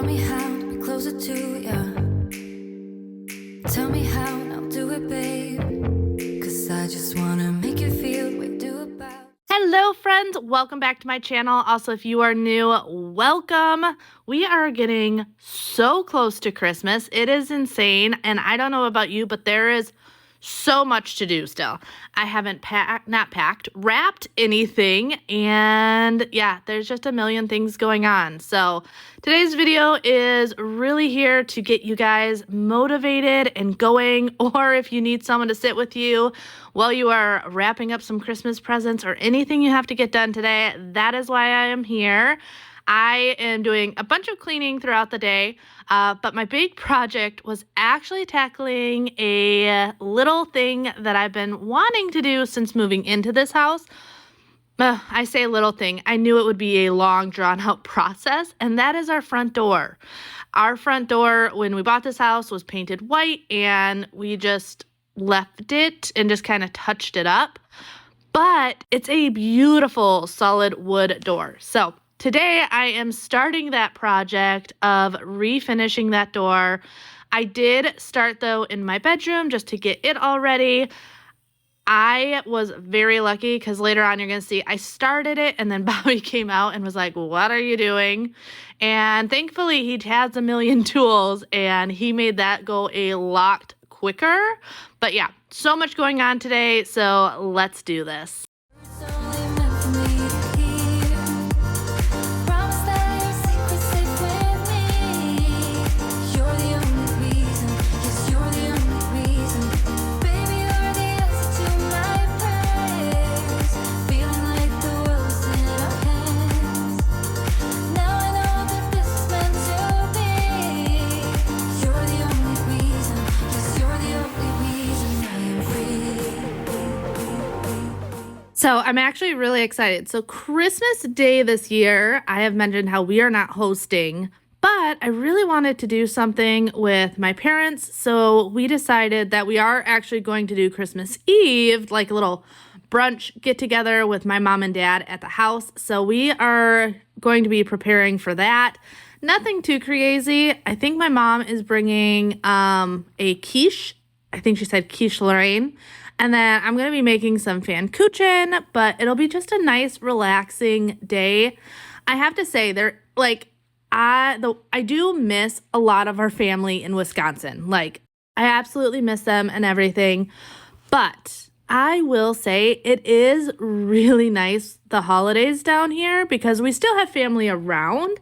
Tell me how to be closer to ya. Tell me how and I'll do it, babe. 'Cause I just wanna make you feel what you do about. Hello friends, welcome back to my channel. Also, if you are new, welcome. We are getting so close to Christmas. It is insane, and I don't know about you, but there is so much to do still. I haven't wrapped anything, and yeah, there's just a million things going on. So today's video is really here to get you guys motivated and going, or if you need someone to sit with you while you are wrapping up some Christmas presents or anything you have to get done today, that is why I am here. I am doing a bunch of cleaning throughout the day, but my big project was actually tackling a little thing that I've been wanting to do since moving into this house. I say little thing. I knew it would be a long, drawn-out process, and that is our front door. Our front door, when we bought this house, was painted white, and we just left it and just kind of touched it up. But it's a beautiful solid wood door. So today I am starting that project of refinishing that door. I did start though in my bedroom just to get it all ready. I was very lucky because later on you're going to see I started it and then Bobby came out and was like, "What are you doing?" And thankfully he has a million tools and he made that go a lot quicker. But yeah, so much going on today, so let's do this. It's only meant for me to hear. Promise that your secret's safe with me. You're the only reason, yes, you're the only reason. Baby, you're the answer to my prayers. Feeling like the world's in our hands. Now I know that this is meant to be. You're the only reason, yes, you're the only reason I am free. So I'm actually really excited. So Christmas Day this year, I have mentioned how we are not hosting, but I really wanted to do something with my parents. So we decided that we are actually going to do Christmas Eve, like a little brunch get together with my mom and dad at the house. So we are going to be preparing for that. Nothing too crazy. I think my mom is bringing a quiche. I think she said quiche Lorraine. And then I'm going to be making some pfannkuchen, but it'll be just a nice, relaxing day. I have to say, I do miss a lot of our family in Wisconsin. Like, I absolutely miss them and everything. But I will say it is really nice the holidays down here because we still have family around,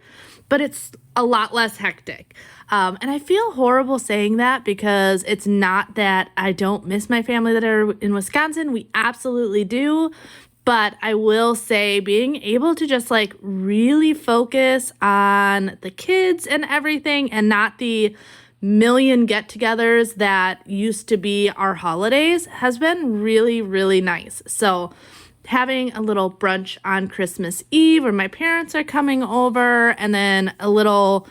but it's a lot less hectic. And I feel horrible saying that because it's not that I don't miss my family that are in Wisconsin. We absolutely do. But I will say being able to just like really focus on the kids and everything and not the million get-togethers that used to be our holidays has been really, really nice. So having a little brunch on Christmas Eve where my parents are coming over and then a little,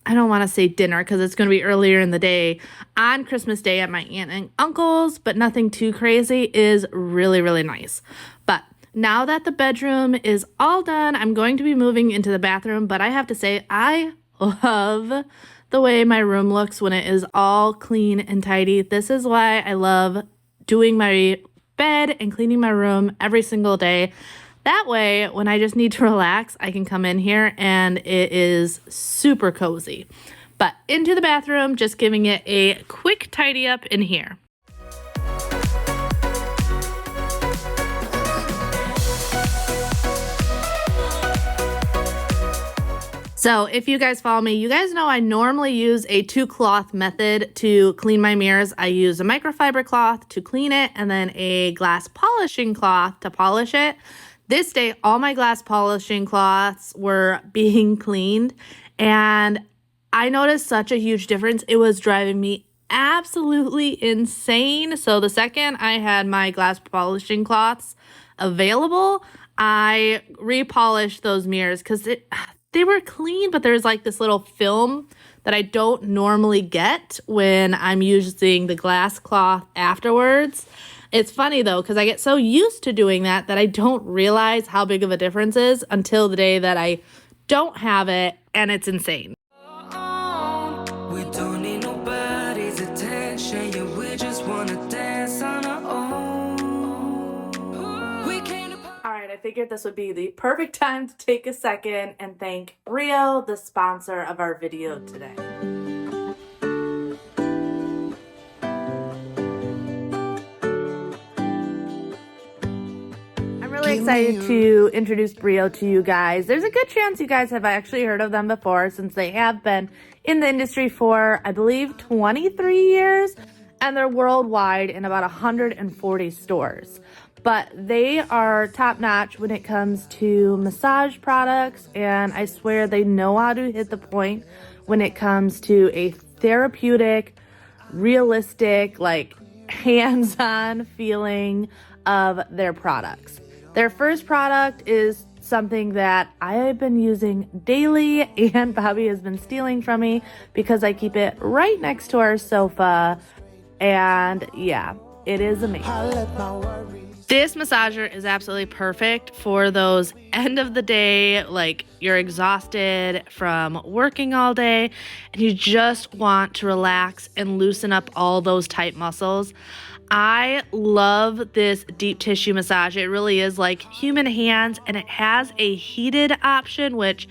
I don't want to say dinner because it's going to be earlier in the day on Christmas Day at my aunt and uncle's, but nothing too crazy is really, really nice. But now that the bedroom is all done, I'm going to be moving into the bathroom, but I have to say I love the way my room looks when it is all clean and tidy. This is why I love doing my bed and cleaning my room every single day. That way, when I just need to relax, I can come in here and it is super cozy. But into the bathroom, just giving it a quick tidy up in here. So if you guys follow me, you guys know I normally use a 2-cloth method to clean my mirrors. I use a microfiber cloth to clean it and then a glass polishing cloth to polish it. This day, all my glass polishing cloths were being cleaned, and I noticed such a huge difference. It was driving me absolutely insane. So the second I had my glass polishing cloths available, I repolished those mirrors because they were clean, but there's like this little film that I don't normally get when I'm using the glass cloth afterwards. It's funny though, because I get so used to doing that I don't realize how big of a difference is until the day that I don't have it, and it's insane. We don't need nobody's attention. Yeah, we just wanna dance on our own. We came to All right, I figured this would be the perfect time to take a second and thank Breo, the sponsor of our video today. I'm really excited to introduce Breo to you guys. There's a good chance you guys have actually heard of them before, since they have been in the industry for, I believe, 23 years, and they're worldwide in about 140 stores. But they are top notch when it comes to massage products, and I swear they know how to hit the point when it comes to a therapeutic, realistic, like hands-on feeling of their products. Their first product is something that I have been using daily, and Bobby has been stealing from me because I keep it right next to our sofa. And yeah, it is amazing. This massager is absolutely perfect for those end of the day, like you're exhausted from working all day and you just want to relax and loosen up all those tight muscles. I love this deep tissue massage. It really is like human hands, and it has a heated option, which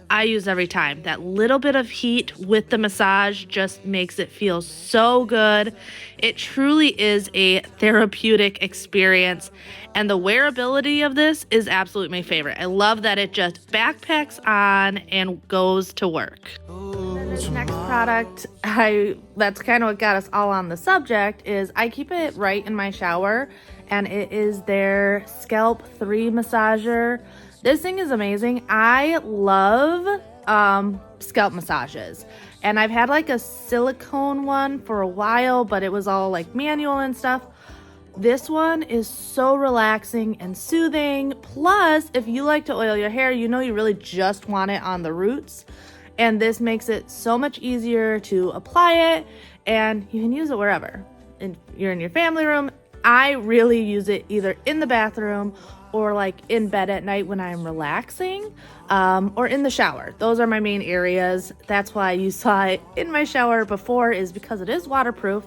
I use every time. That little bit of heat with the massage just makes it feel so good. It truly is a therapeutic experience, and the wearability of this is absolutely my favorite. I love that it just backpacks on and goes to work. This next product, that's kind of what got us all on the subject, is I keep it right in my shower, and it is their Scalp3 Massager. This thing is amazing. I love scalp massages, and I've had like a silicone one for a while, but it was all like manual and stuff. This one is so relaxing and soothing. Plus, if you like to oil your hair, you know you really just want it on the roots. And this makes it so much easier to apply it, and you can use it wherever. You're in your family room. I really use it either in the bathroom or like in bed at night when I'm relaxing, or in the shower. Those are my main areas. That's why you saw it in my shower before, is because it is waterproof.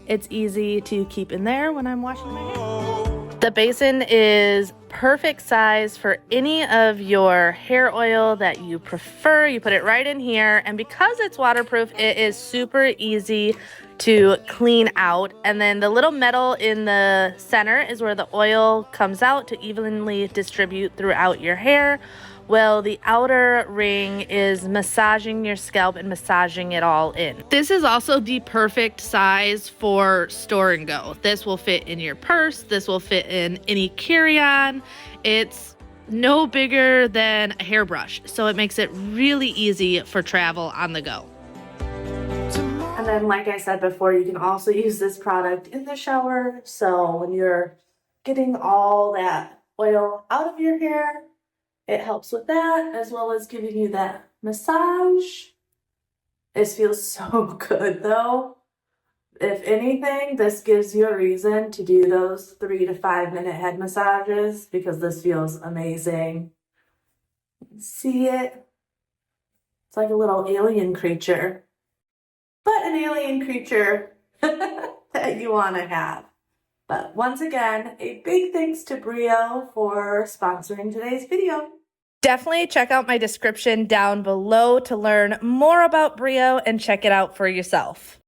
It's easy to keep in there when I'm washing my hair. The basin is perfect size for any of your hair oil that you prefer. You put it right in here, and because it's waterproof, it is super easy to clean out. And then the little metal in the center is where the oil comes out to evenly distribute throughout your hair. Well, the outer ring is massaging your scalp and massaging it all in. This is also the perfect size for store and go. This will fit in your purse. This will fit in any carry-on. It's no bigger than a hairbrush, so it makes it really easy for travel on the go. And then, like I said before, you can also use this product in the shower. So when you're getting all that oil out of your hair, it helps with that, as well as giving you that massage. This feels so good though. If anything, this gives you a reason to do those 3 to 5 minute head massages, because this feels amazing. See it? It's like a little alien creature, but an alien creature that you want to have. But once again, a big thanks to Breo for sponsoring today's video. Definitely check out my description down below to learn more about Breo and check it out for yourself.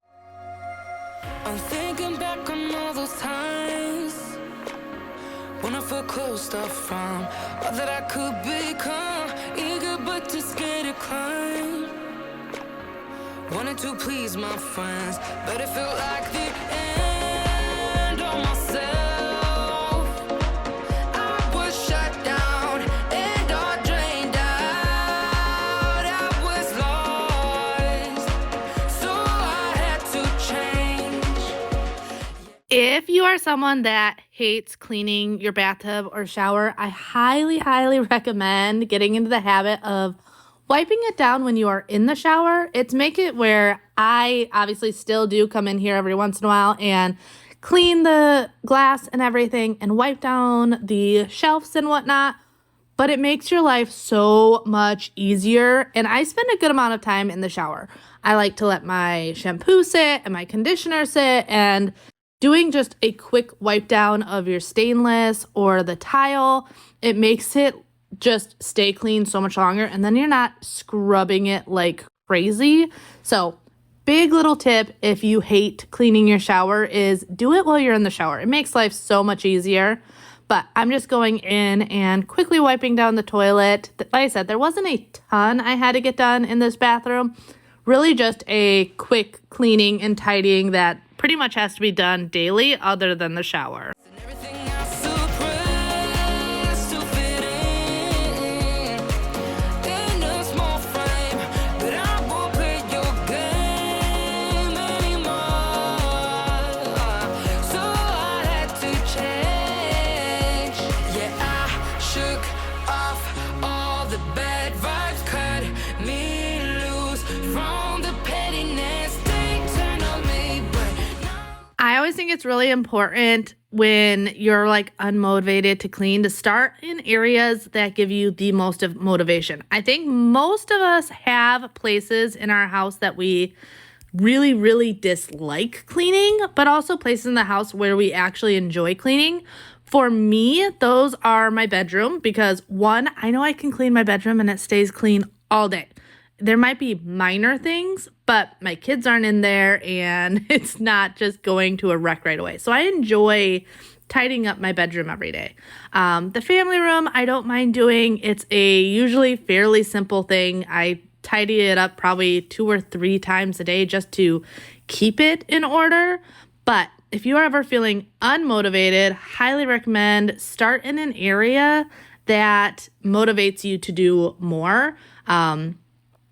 I'm thinking back on all those times when I felt closed off from all that I could become, eager but too scared to climb. Wanted to please my friends, but it felt like the end of myself. I was shut down and all drained out. I was lost, so I had to change. If you are someone that hates cleaning your bathtub or shower, I highly, highly recommend getting into the habit of wiping it down when you are in the shower. It's make it where I obviously still do come in here every once in a while and clean the glass and everything and wipe down the shelves and whatnot. but it makes your life so much easier. And I spend a good amount of time in the shower. I like to let my shampoo sit and my conditioner sit, and doing just a quick wipe down of your stainless or the tile, it makes it just stay clean so much longer, and then you're not scrubbing it like crazy. So big little tip if you hate cleaning your shower is do it while you're in the shower. It makes life so much easier. But I'm just going in and quickly wiping down the toilet. Like I said, there wasn't a ton I had to get done in this bathroom. Really just a quick cleaning and tidying that pretty much has to be done daily other than the shower. Everything I suppress to fit in a small frame, but I won't play your game anymore. So I had to change. Yeah, I shook off all the bad vibes, cut me loose from the pettiness they turn on me, but now I always think it's really important when you're like unmotivated to clean to start in areas that give you the most of motivation. I think most of us have places in our house that we really, really dislike cleaning, but also places in the house where we actually enjoy cleaning. For me, those are my bedroom because one, I know I can clean my bedroom and it stays clean all day. There might be minor things, but my kids aren't in there and it's not just going to a wreck right away. So I enjoy tidying up my bedroom every day. The family room, I don't mind doing. It's a usually fairly simple thing. I tidy it up probably 2 or 3 times a day just to keep it in order. But if you are ever feeling unmotivated, highly recommend start in an area that motivates you to do more.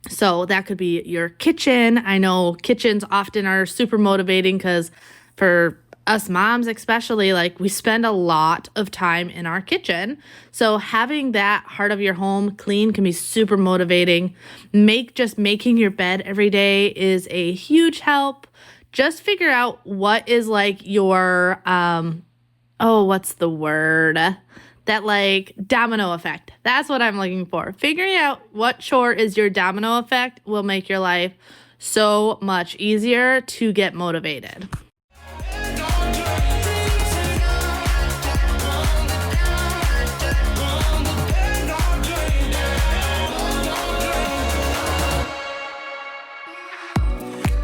So that could be your kitchen. I know kitchens often are super motivating because for us moms especially, like we spend a lot of time in our kitchen. So having that heart of your home clean can be super motivating. Making your bed every day is a huge help. Just figure out what is like your, what's the word? That like domino effect. That's what I'm looking for. Figuring out what chore is your domino effect will make your life so much easier to get motivated.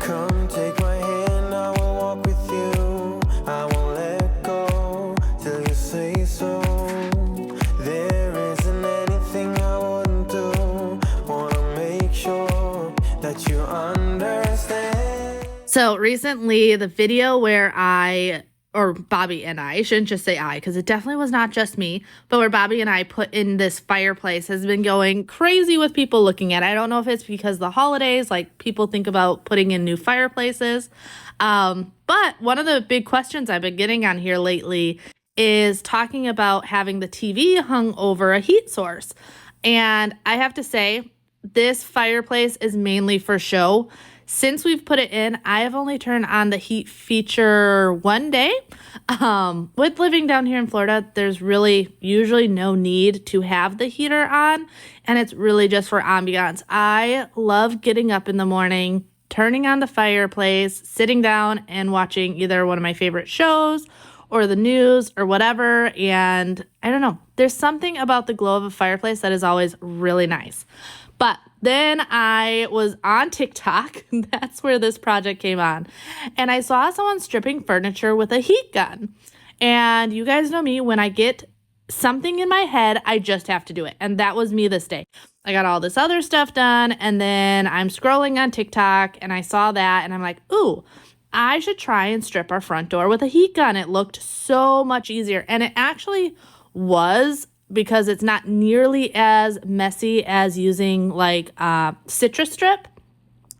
Come take my hand, I will walk with you. I won't let go till you say so. There isn't anything I wouldn't do. Wanna make sure that you understand. So recently, the video where Bobby and I shouldn't just say I, because it definitely was not just me, but where Bobby and I put in this fireplace has been going crazy with people looking at it. I don't know if it's because the holidays, like people think about putting in new fireplaces. But one of the big questions I've been getting on here lately is talking about having the TV hung over a heat source. And I have to say, this fireplace is mainly for show. Since we've put it in, I have only turned on the heat feature one day. With living down here in Florida, there's really usually no need to have the heater on, and it's really just for ambiance. I love getting up in the morning, turning on the fireplace, sitting down and watching either one of my favorite shows or the news or whatever. And I don't know, there's something about the glow of a fireplace that is always really nice. But then I was on TikTok, that's where this project came on, and I saw someone stripping furniture with a heat gun. And you guys know me, when I get something in my head, I just have to do it. And that was me this day. I got all this other stuff done, and then I'm scrolling on TikTok, and I saw that, and I'm like, ooh, I should try and strip our front door with a heat gun. It looked so much easier, and it actually was, because it's not nearly as messy as using like citrus strip.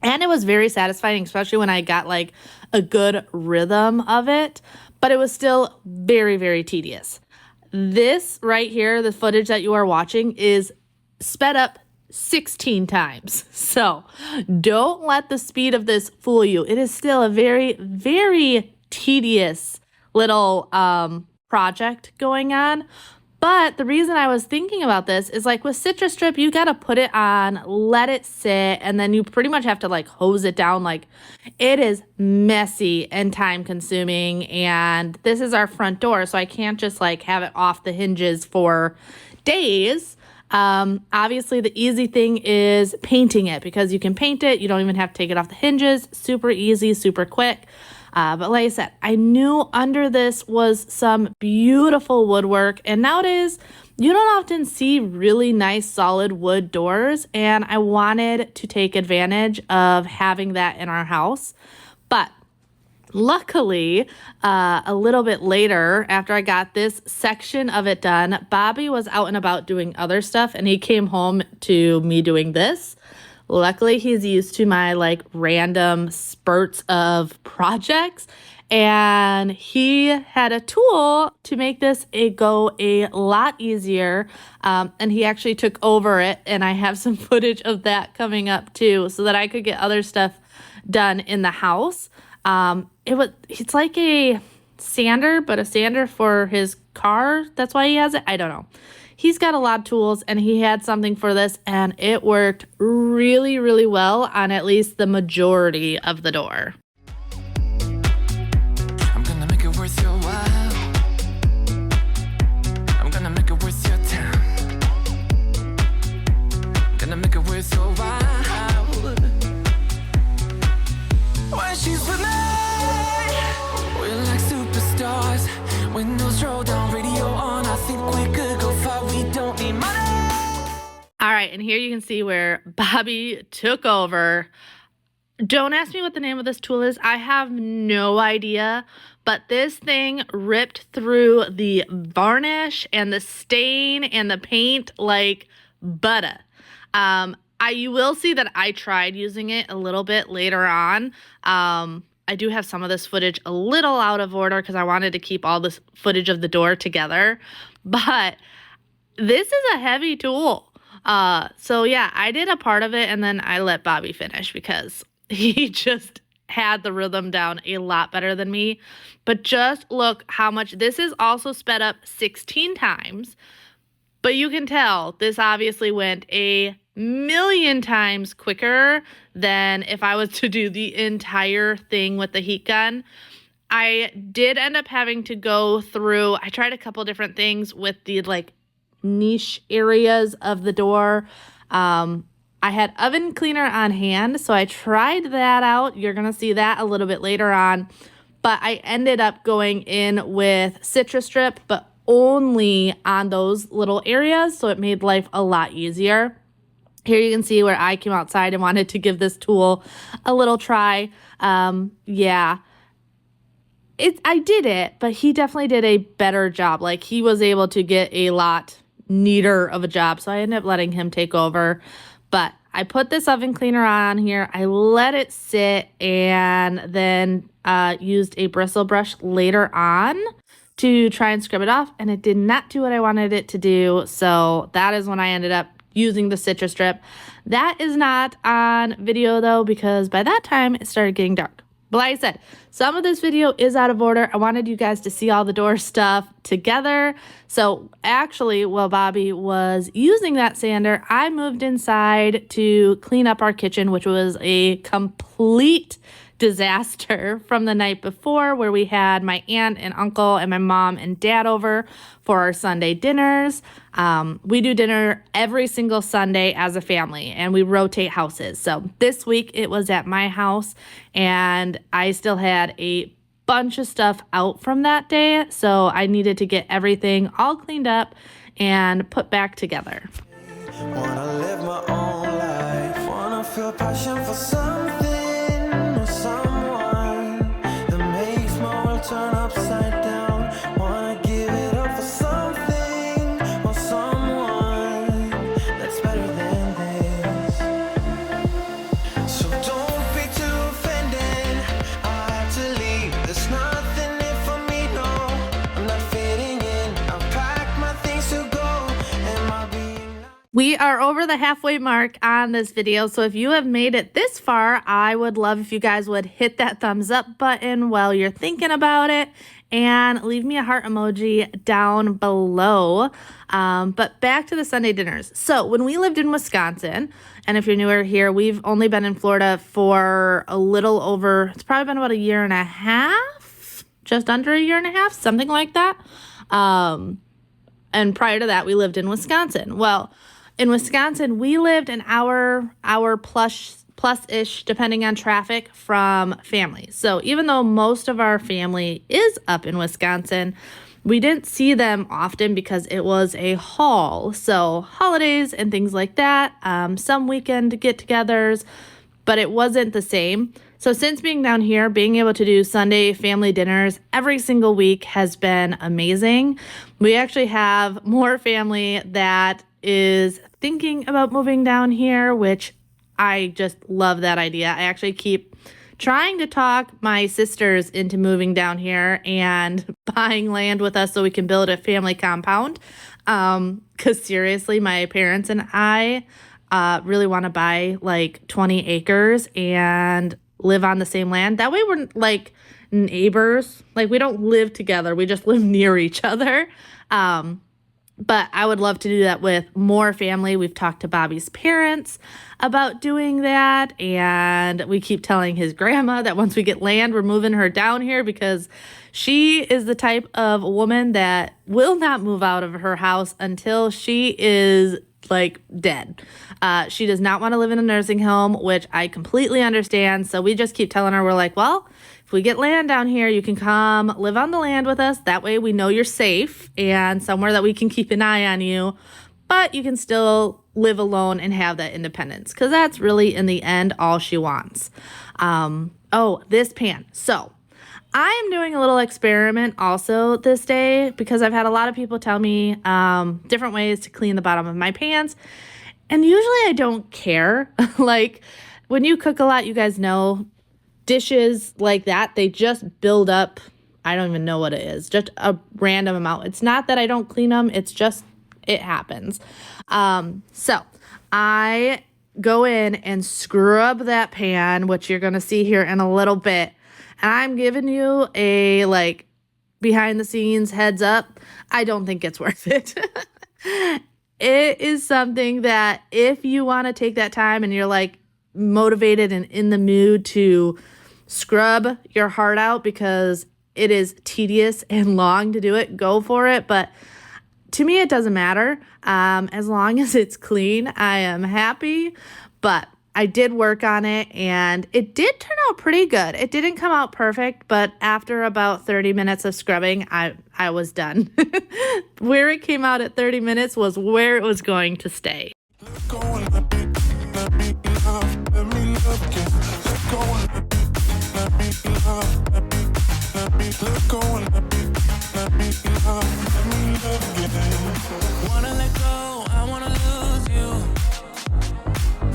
And it was very satisfying, especially when I got like a good rhythm of it, but it was still very, very tedious. This right here, the footage that you are watching, is sped up 16 times. So don't let the speed of this fool you. It is still a very, very tedious little project going on. But the reason I was thinking about this is like with Citrus Strip, you got to put it on, let it sit, and then you pretty much have to like hose it down. Like it is messy and time consuming. And this is our front door, so I can't just like have it off the hinges for days. Obviously the easy thing is painting it because you can paint it. You don't even have to take it off the hinges. Super easy, super quick. But like I said, I knew under this was some beautiful woodwork, and nowadays you don't often see really nice solid wood doors, and I wanted to take advantage of having that in our house. But luckily, a little bit later, after I got this section of it done, Bobby was out and about doing other stuff, and he came home to me doing this. Luckily, he's used to my like random spurts of projects, and he had a tool to make this go a lot easier. And he actually took over it, and I have some footage of that coming up too, so that I could get other stuff done in the house. It's like a sander, but a sander for his car. That's why he has it. I don't know. He's got a lot of tools, and he had something for this, and it worked really, really well on at least the majority of the door. I'm gonna make it worth your while. I'm gonna make it worth your time. Gonna make it worth your while. When she's with me, we're like superstars. Windows roll down, radio on. I think we could go far. We don't need money. All right, and here you can see where Bobby took over. Don't ask me what the name of this tool is. I have no idea, but this thing ripped through the varnish and the stain and the paint like butter. You will see that I tried using it a little bit later on. I do have some of this footage a little out of order because I wanted to keep all this footage of the door together, but this is a heavy tool. So yeah, I did a part of it, and then I let Bobby finish because he just had the rhythm down a lot better than me. But just look how much this is also sped up 16 times, but you can tell this obviously went a million times quicker than if I was to do the entire thing with the heat gun. I did end up having to go through, I tried a couple different things with the like niche areas of the door. I had oven cleaner on hand, so I tried that out. You're going to see that a little bit later on. But I ended up going in with Citrus Strip, but only on those little areas, so it made life a lot easier. Here you can see where I came outside and wanted to give this tool a little try. Yeah, I did it, but he definitely did a better job. Like he was able to get a lot neater of a job, so I ended up letting him take over. But I put this oven cleaner on here. I let it sit, and then used a bristle brush later on to try and scrub it off, and it did not do what I wanted it to do. So that is when I ended up using the Citrus Strip. That is not on video though, because by that time it started getting dark. But like I said, some of this video is out of order. I wanted you guys to see all the door stuff together. So actually, while Bobby was using that sander, I moved inside to clean up our kitchen, which was a complete disaster from the night before, where we had my aunt and uncle and my mom and dad over for our Sunday dinners. We do dinner every single Sunday as a family, and we rotate houses. So this week it was at my house, and I still had a bunch of stuff out from that day, so I needed to get everything all cleaned up and put back together. Wanna live my own life, wanna feel passion for something or someone that makes my world turn upside down. Wanna give it up for something or someone that's better than this. So don't be too offended, I had to leave. There's nothing in for me, no, I'm not fitting in. I've packed my things to go, am I being We We are over the halfway mark on this video, so if you have made it this far, I would love if you guys would hit that thumbs up button while you're thinking about it and leave me a heart emoji down below. But back to the Sunday dinners. So when we lived in Wisconsin, and if you're newer here, we've only been in Florida for a little over, it's probably been about a year and a half, just under a year and a half, something like that. And prior to that, we lived in Wisconsin. Well, in Wisconsin, we lived an hour plus-ish, depending on traffic, from family. So even though most of our family is up in Wisconsin, we didn't see them often because it was a haul. So holidays and things like that, some weekend get-togethers, but it wasn't the same. So since being down here, being able to do Sunday family dinners every single week has been amazing. We actually have more family that is thinking about moving down here, which I just love that idea. I actually keep trying to talk my sisters into moving down here and buying land with us so we can build a family compound. Because seriously, my parents and I really want to buy like 20 acres and live on the same land. That way we're like neighbors. Like we don't live together. We just live near each other. But I would love to do that with more family. We've talked to Bobby's parents about doing that. And we keep telling his grandma that once we get land, we're moving her down here because she is the type of woman that will not move out of her house until she is like dead. She does not want to live in a nursing home, which I completely understand. So we just keep telling her, we're like, well, if we get land down here, you can come live on the land with us. That way we know you're safe and somewhere that we can keep an eye on you, but you can still live alone and have that independence, because that's really in the end all she wants. This pan. So I am doing a little experiment also this day because I've had a lot of people tell me different ways to clean the bottom of my pans. And usually I don't care. Like when you cook a lot, you guys know dishes like that, they just build up. I don't even know what it is, just a random amount. It's not that I don't clean them. It's just, it happens. So I go in and scrub that pan, which you're going to see here in a little bit. And I'm giving you a like behind the scenes heads up. I don't think it's worth it. It is something that if you want to take that time and you're like motivated and in the mood to scrub your heart out because it is tedious and long to do it, go for it. But to me, it doesn't matter. As long as it's clean, I am happy. But I did work on it and it did turn out pretty good. It didn't come out perfect, but after about 30 minutes of scrubbing, I was done. Where it came out at 30 minutes was where it was going to stay. Wanna let go, I wanna lose you.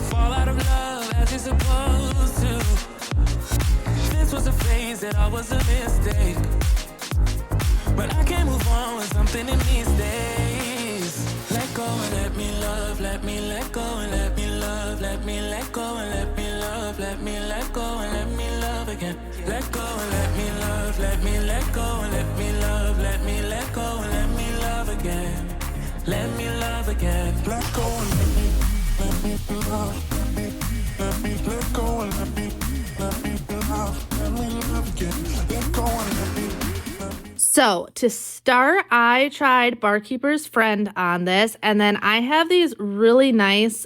Fall out of love as you're supposed to. This was a phase that I was a mistake, but I can't move on with something in these days. Let go and let me love, let me let go and let me love, let me let go and let me love, let me let go and let me love again. Let go and let me love, let me let go and let me love, let me let go and let me love again. Let me love again. Let go and let me love, let me let go and let me love again. Let go and let me. So to start, I tried Barkeeper's Friend on this, and then I have these really nice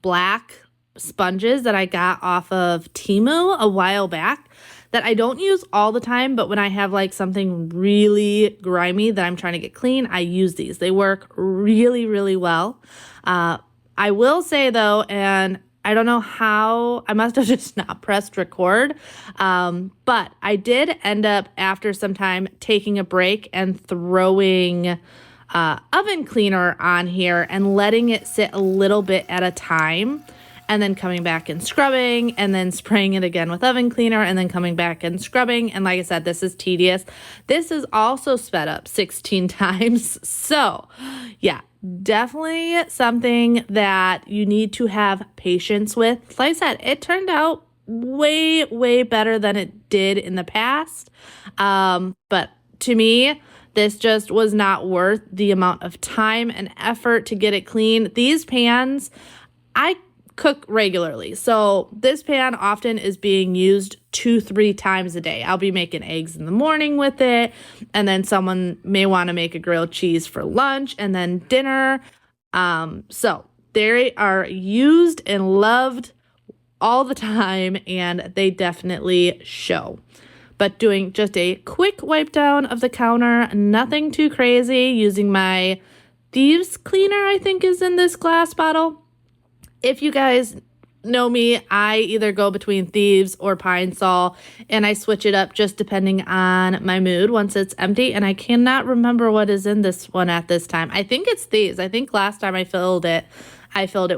black sponges that I got off of Temu a while back that I don't use all the time, but when I have like something really grimy that I'm trying to get clean, I use these. They work really, really well. I will say though, and I don't know how, I must have just not pressed record, but I did end up after some time taking a break and throwing oven cleaner on here and letting it sit a little bit at a time. and then coming back and scrubbing and then spraying it again with oven cleaner and then coming back and scrubbing. And like I said, this is tedious. This is also sped up 16 times. So yeah, definitely something that you need to have patience with. Like I said, it turned out way better than it did in the past. But to me, this just was not worth the amount of time and effort to get it clean. These pans, I cook regularly. So this pan often is being used 2-3 times a day. I'll be making eggs in the morning with it. And then someone may want to make a grilled cheese for lunch and then dinner. So they are used and loved all the time, and they definitely show. But doing just a quick wipe down of the counter, nothing too crazy, using my Thieves Cleaner, I think is in this glass bottle. If you guys know me, I either go between Thieves or Pine Sol, and I switch it up just depending on my mood once it's empty, and I cannot remember what is in this one at this time. I think it's Thieves. I think last time I filled it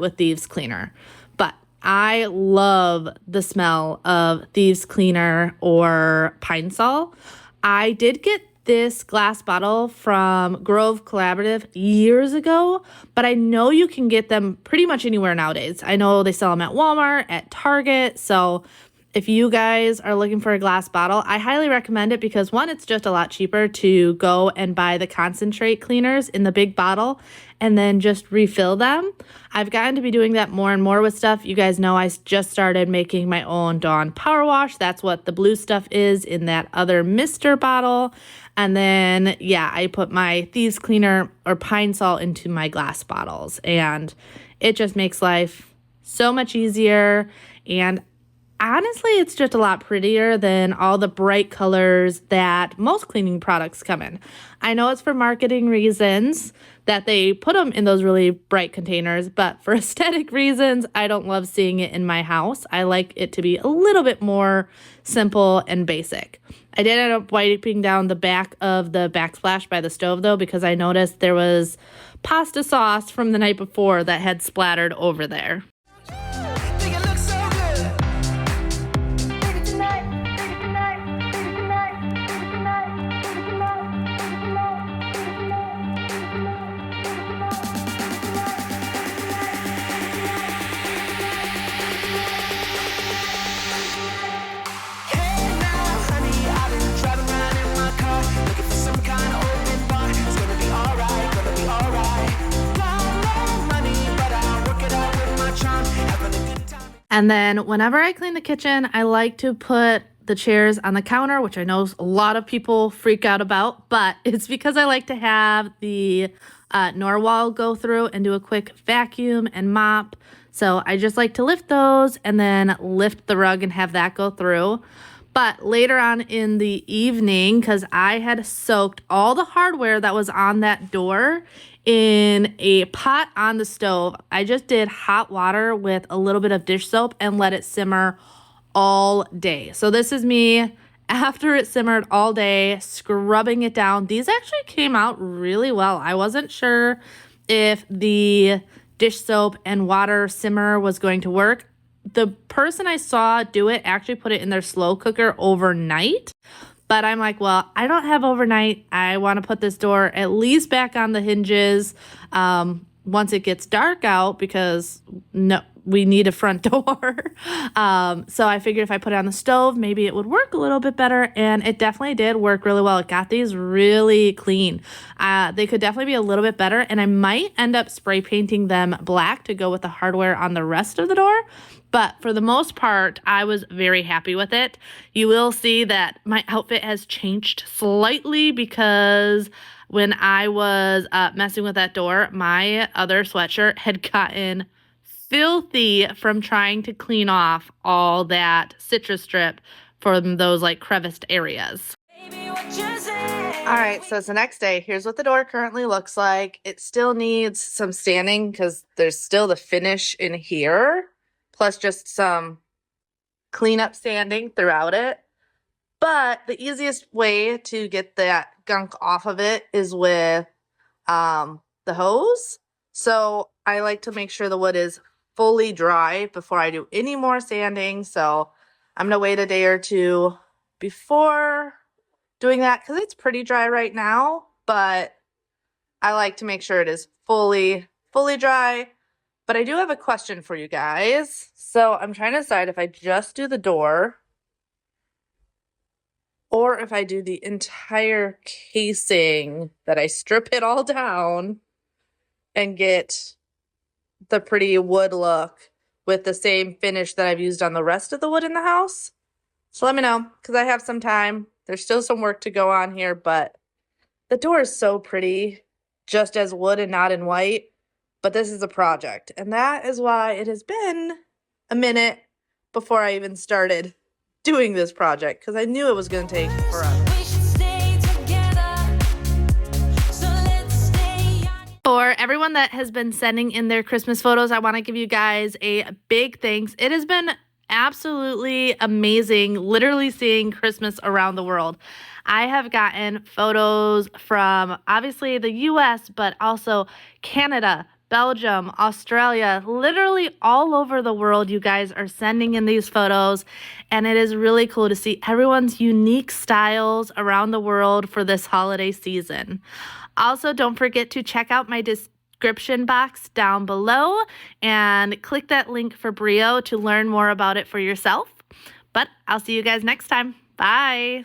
with Thieves Cleaner. But I love the smell of Thieves Cleaner or Pine Sol. I did get this glass bottle from Grove Collaborative years ago, but I know you can get them pretty much anywhere nowadays. I know they sell them at Walmart, at Target. So if you guys are looking for a glass bottle, I highly recommend it because one, it's just a lot cheaper to go and buy the concentrate cleaners in the big bottle and then just refill them. I've gotten to be doing that more and more with stuff. You guys know I just started making my own Dawn Power Wash. That's what the blue stuff is in that other Mister bottle. And then, yeah, I put my Thieves Cleaner or Pine Sol into my glass bottles. And it just makes life so much easier. And honestly, it's just a lot prettier than all the bright colors that most cleaning products come in. I know it's for marketing reasons that they put them in those really bright containers, but for aesthetic reasons, I don't love seeing it in my house. I like it to be a little bit more simple and basic. I did end up wiping down the back of the backsplash by the stove, though, because I noticed there was pasta sauce from the night before that had splattered over there. Think it looks so good. Baby tonight, baby tonight, baby tonight, baby tonight, baby tonight, Hey now, honey, I've been driving around in my car, looking for some kind of open bar. It's gonna be alright, gonna be alright. Got no money, but I'll work it out with my charm, having a good time. And then whenever I clean the kitchen, I like to put the chairs on the counter, which I know a lot of people freak out about, but it's because I like to have the Norwal go through and do a quick vacuum and mop. So I just like to lift those and then lift the rug and have that go through. But later on in the evening, because I had soaked all the hardware that was on that door in a pot on the stove, I just did hot water with a little bit of dish soap and let it simmer all day. So this is me after it simmered all day, scrubbing it down. These actually came out really well. I wasn't sure if the dish soap and water simmer was going to work. The person I saw do it actually put it in their slow cooker overnight. But I'm like, well, I don't have overnight. I want to put this door at least back on the hinges once it gets dark out because we need a front door. So I figured if I put it on the stove, maybe it would work a little bit better. And it definitely did work really well. It got these really clean. They could definitely be a little bit better. And I might end up spray painting them black to go with the hardware on the rest of the door. But for the most part, I was very happy with it. You will see that my outfit has changed slightly because when I was messing with that door, my other sweatshirt had gotten filthy from trying to clean off all that citrus strip from those like creviced areas. Baby, what you say? All right, so it's the next day. Here's what the door currently looks like. It still needs some sanding because there's still the finish in here, plus just some cleanup sanding throughout it. But the easiest way to get that gunk off of it is with the hose. So I like to make sure the wood is fully dry before I do any more sanding. So I'm going to wait a day or two before doing that because it's pretty dry right now, but I like to make sure it is fully dry. But I do have a question for you guys. So I'm trying to decide if I just do the door or if I do the entire casing, that I strip it all down and get the pretty wood look with the same finish that I've used on the rest of the wood in the house. So let me know, because I have some time. There's still some work to go on here, but the door is so pretty, just as wood and not in white. But this is a project, and that is why it has been a minute before I even started doing this project, because I knew it was going to take forever. We should stay together. So let's stay young. For everyone that has been sending in their Christmas photos, I want to give you guys a big thanks. It has been absolutely amazing, literally seeing Christmas around the world. I have gotten photos from obviously the US, but also Canada, Belgium, Australia, literally all over the world. You guys are sending in these photos, and it is really cool to see everyone's unique styles around the world for this holiday season. Also, don't forget to check out my description box down below and click that link for Breo to learn more about it for yourself. But I'll see you guys next time. Bye.